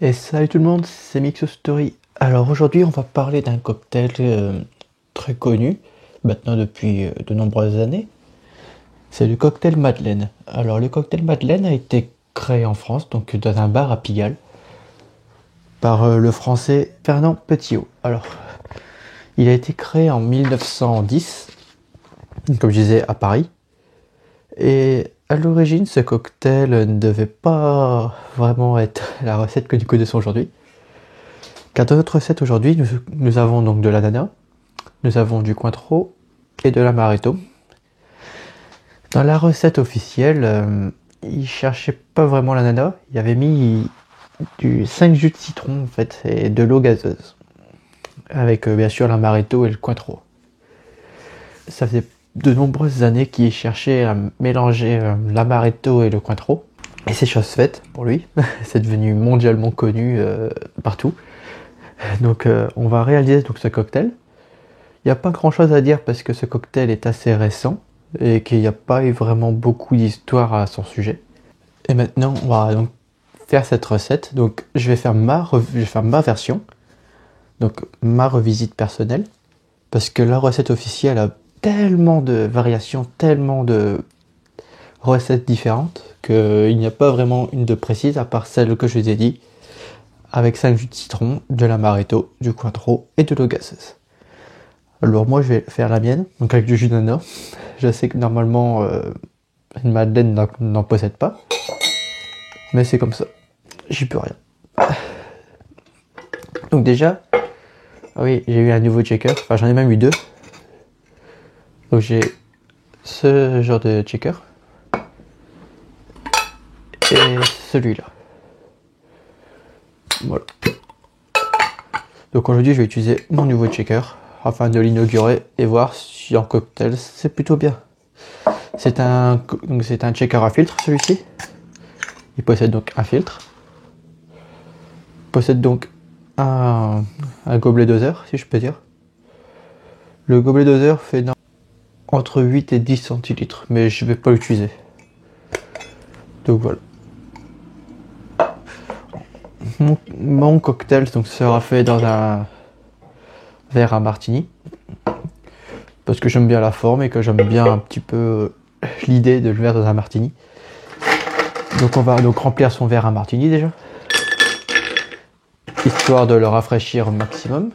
Et salut tout le monde, c'est Mixo Story. Alors aujourd'hui, on va parler d'un cocktail très connu, maintenant depuis de nombreuses années. C'est le cocktail Madeleine. Alors le cocktail Madeleine a été créé en France, donc dans un bar à Pigalle, par le français Fernand Petiot. Alors, il a été créé en 1910, comme je disais, à Paris. Et à l'origine, ce cocktail ne devait pas vraiment être la recette que nous connaissons aujourd'hui. Car dans notre recette aujourd'hui, nous avons donc de l'ananas, nous avons du Cointreau et de l'amaretto. Dans la recette officielle, il cherchait pas vraiment l'ananas, il avait mis 5 jus de citron en fait et de l'eau gazeuse. Avec bien sûr l'amaretto et le Cointreau. Ça faisait de nombreuses années qu'il cherchait à mélanger l'amaretto et le Cointreau. Et c'est chose faite pour lui, c'est devenu mondialement connu partout. Donc on va réaliser donc ce cocktail. Il n'y a pas grand chose à dire parce que ce cocktail est assez récent et qu'il n'y a pas eu vraiment beaucoup d'histoire à son sujet. Et maintenant on va donc faire cette recette. Donc je vais faire ma version, donc ma revisite personnelle, parce que la recette officielle a tellement de variations, tellement de recettes différentes qu'il n'y a pas vraiment une de précise à part celle que je vous ai dit, avec 5 jus de citron, de l'amaretto, du Cointreau et de l'eau gazeuse. Alors moi je vais faire la mienne, donc avec du jus d'ananas. Je sais que normalement une madeleine n'en possède pas, mais c'est comme ça, j'y peux rien. Donc déjà, oui, j'ai eu un nouveau checker, enfin j'en ai même eu deux. Donc j'ai ce genre de checker et celui-là. Voilà. Donc aujourd'hui je vais utiliser mon nouveau checker afin de l'inaugurer et voir si en cocktail c'est plutôt bien. C'est un checker à filtre celui-ci. Il possède donc un filtre. Il possède donc un gobelet doseur si je peux dire. Le gobelet doseur fait entre 8 et 10 centilitres mais je vais pas l'utiliser. Donc voilà. Mon cocktail donc sera fait dans un verre à martini parce que j'aime bien la forme et que j'aime bien un petit peu l'idée de le verre dans un martini. Donc on va donc remplir son verre à martini déjà, histoire de le rafraîchir au maximum.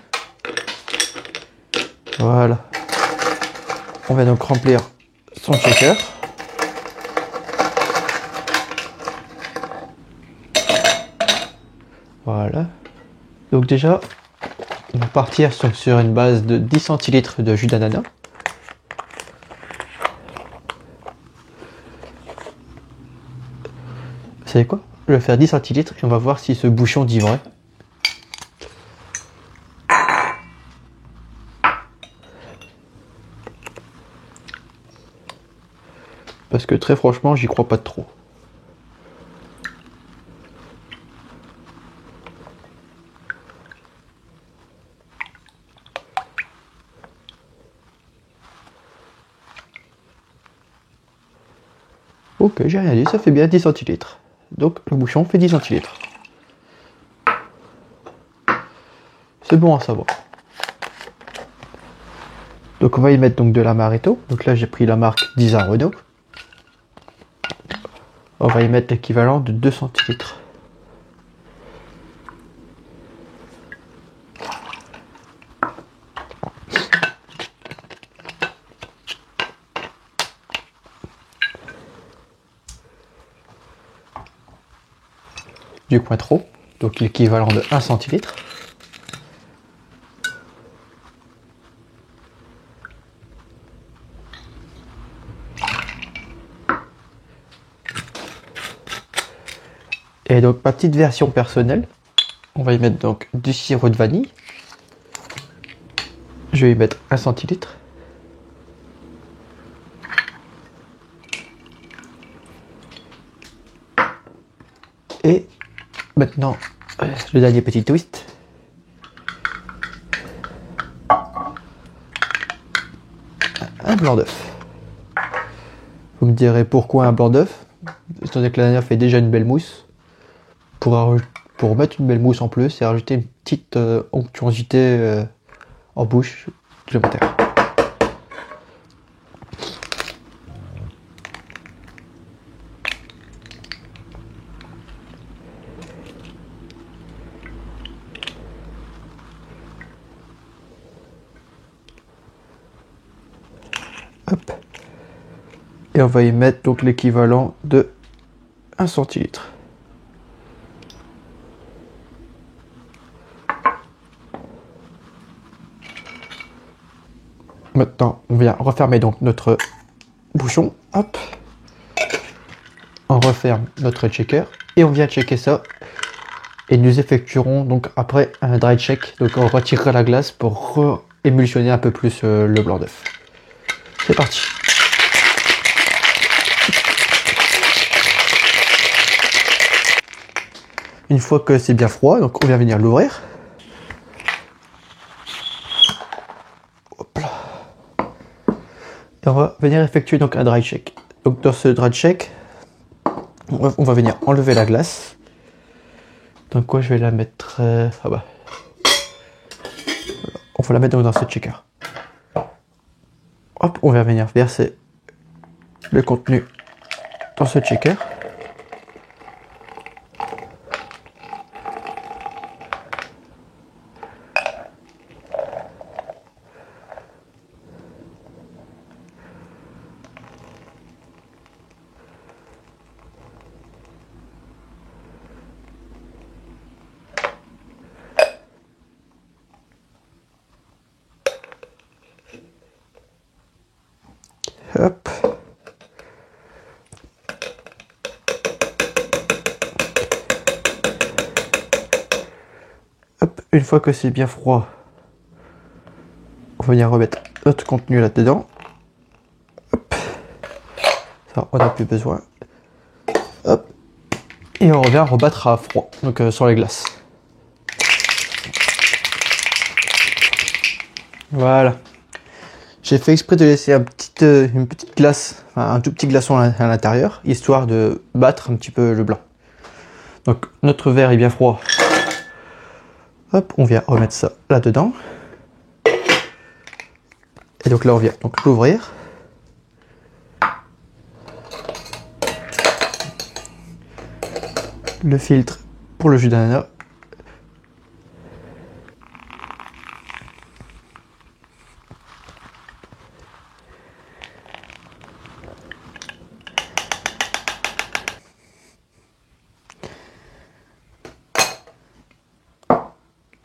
Voilà. On va donc remplir son shaker. Voilà. Donc déjà, on va partir sur une base de 10 centilitres de jus d'ananas. Vous savez quoi? Je vais faire 10 centilitres et on va voir si ce bouchon dit vrai. Parce que très franchement, j'y crois pas trop. Ok, j'ai rien dit, ça fait bien 10 centilitres. Donc le bouchon fait 10 centilitres. C'est bon à savoir. Donc on va y mettre donc de l'amaretto. Donc là j'ai pris la marque Disareno. On va y mettre l'équivalent de 2 centilitres. Du Cointreau, donc l'équivalent de 1 centilitre. Et donc ma petite version personnelle, on va y mettre donc du sirop de vanille. Je vais y mettre 1 centilitre. Et maintenant, le dernier petit twist. Un blanc d'œuf. Vous me direz pourquoi un blanc d'œuf? Étant donné que l'ananas fait déjà une belle mousse. pour mettre une belle mousse en plus et rajouter une petite onctuosité en bouche supplémentaire. Hop. Et on va y mettre donc l'équivalent de 1 centilitre. Maintenant, on vient refermer donc notre bouchon. Hop. On referme notre checker et on vient checker ça. Et nous effectuerons donc après un dry check. Donc on retirera la glace pour émulsionner un peu plus le blanc d'œuf. C'est parti. Une fois que c'est bien froid, donc on vient venir l'ouvrir. Hop là. Et on va venir effectuer donc un dry check. Donc dans ce dry check, on va venir enlever la glace. Donc quoi, je vais la mettre ah bah. Voilà. On va la mettre dans ce checker. Hop, on va venir verser le contenu dans ce checker. Hop. Hop, une fois que c'est bien froid, on va venir remettre notre contenu là-dedans. Hop. Ça, on n'a plus besoin. Hop. Et on revient rebattre à froid, donc sur les glaces. Voilà. J'ai fait exprès de laisser une petite glace, enfin, un tout petit glaçon à l'intérieur, histoire de battre un petit peu le blanc. Donc notre verre est bien froid. Hop, on vient remettre ça là-dedans. Et donc là on vient donc l'ouvrir. Le filtre pour le jus d'ananas.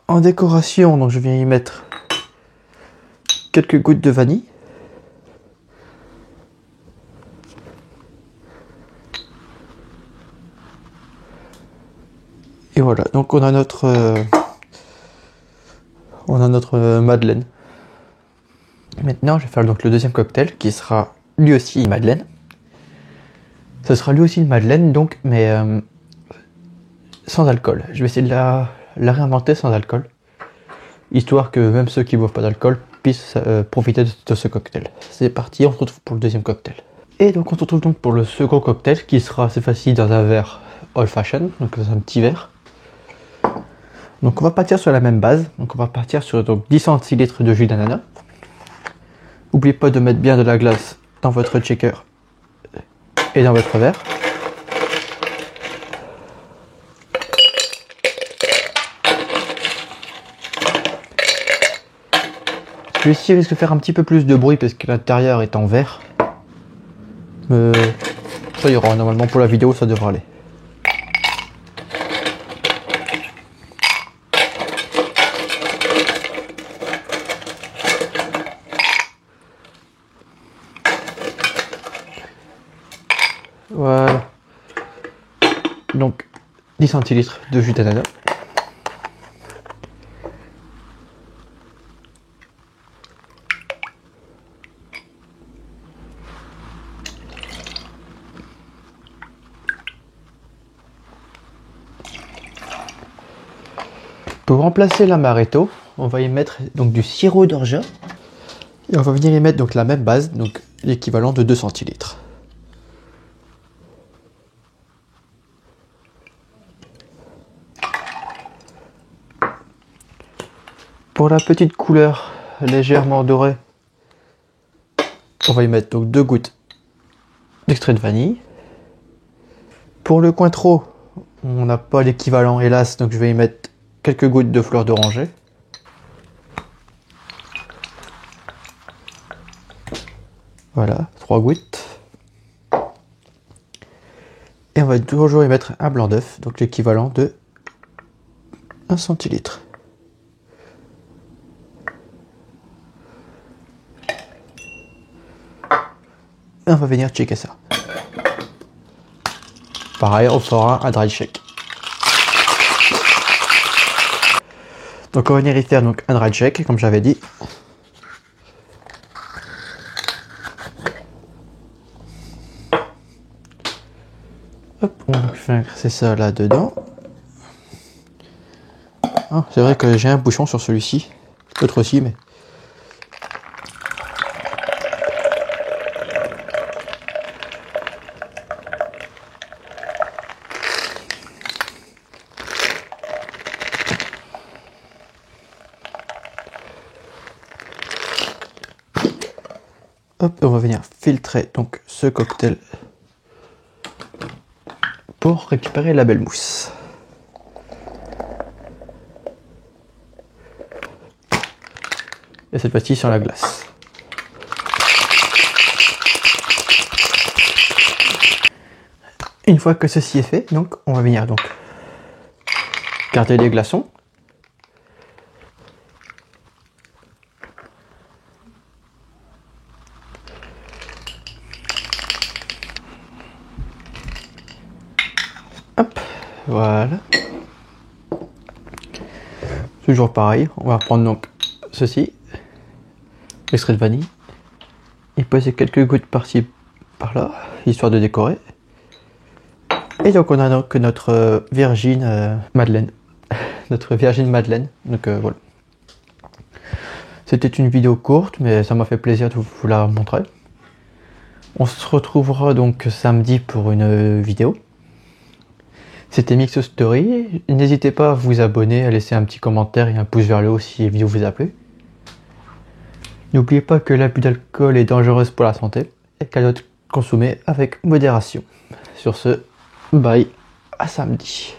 En décoration, donc je viens y mettre quelques gouttes de vanille. Et voilà, donc on a notre madeleine. Maintenant, je vais faire donc le deuxième cocktail qui sera lui aussi une madeleine. Ce sera lui aussi une madeleine, donc, mais sans alcool. Je vais essayer de la réinventer sans alcool, histoire que même ceux qui ne boivent pas d'alcool puissent profiter de ce cocktail. C'est parti, on se retrouve pour le deuxième cocktail. Et donc on se retrouve donc pour le second cocktail qui sera cette fois-ci dans un verre old fashion, donc dans un petit verre. Donc on va partir sur la même base, donc on va partir sur donc 10 centilitres de jus d'ananas. N'oubliez pas de mettre bien de la glace dans votre shaker et dans votre verre. Celui-ci risque de faire un petit peu plus de bruit parce que l'intérieur est en verre. Mais ça ira, normalement pour la vidéo ça devrait aller. Voilà. Donc 10 centilitres de jus d'ananas. Pour remplacer l'amaretto, on va y mettre donc du sirop d'orgeat et on va venir y mettre donc la même base, donc l'équivalent de 2 centilitres. Pour la petite couleur légèrement dorée, on va y mettre donc 2 gouttes d'extrait de vanille. Pour le Cointreau, on n'a pas l'équivalent hélas, donc je vais y mettre quelques gouttes de fleur d'oranger. Voilà, 3 gouttes. Et on va toujours y mettre un blanc d'œuf, donc l'équivalent de 1 centilitre. Et on va venir checker ça. Pareil, on fera un dry shake. Donc on va venir y faire donc un dry shake, comme j'avais dit. Hop, on fait inverser ça là dedans. Ah, c'est vrai que j'ai un bouchon sur celui-ci. L'autre aussi, mais. Hop, on va venir filtrer donc ce cocktail pour récupérer la belle mousse. Et cette fois-ci sur la glace. Une fois que ceci est fait, donc on va venir donc garder les glaçons. Hop, voilà. Toujours pareil, on va prendre donc ceci, l'extrait de vanille, et poser quelques gouttes par-ci, par-là, histoire de décorer. Et donc on a donc notre Virgin Madeleine, notre Virgin Madeleine. Donc voilà. C'était une vidéo courte, mais ça m'a fait plaisir de vous la montrer. On se retrouvera donc samedi pour une vidéo. C'était Mixo Story. N'hésitez pas à vous abonner, à laisser un petit commentaire et un pouce vers le haut si la vidéo vous a plu. N'oubliez pas que l'abus d'alcool est dangereuse pour la santé et qu'elle doit être consommée avec modération. Sur ce, bye, à samedi.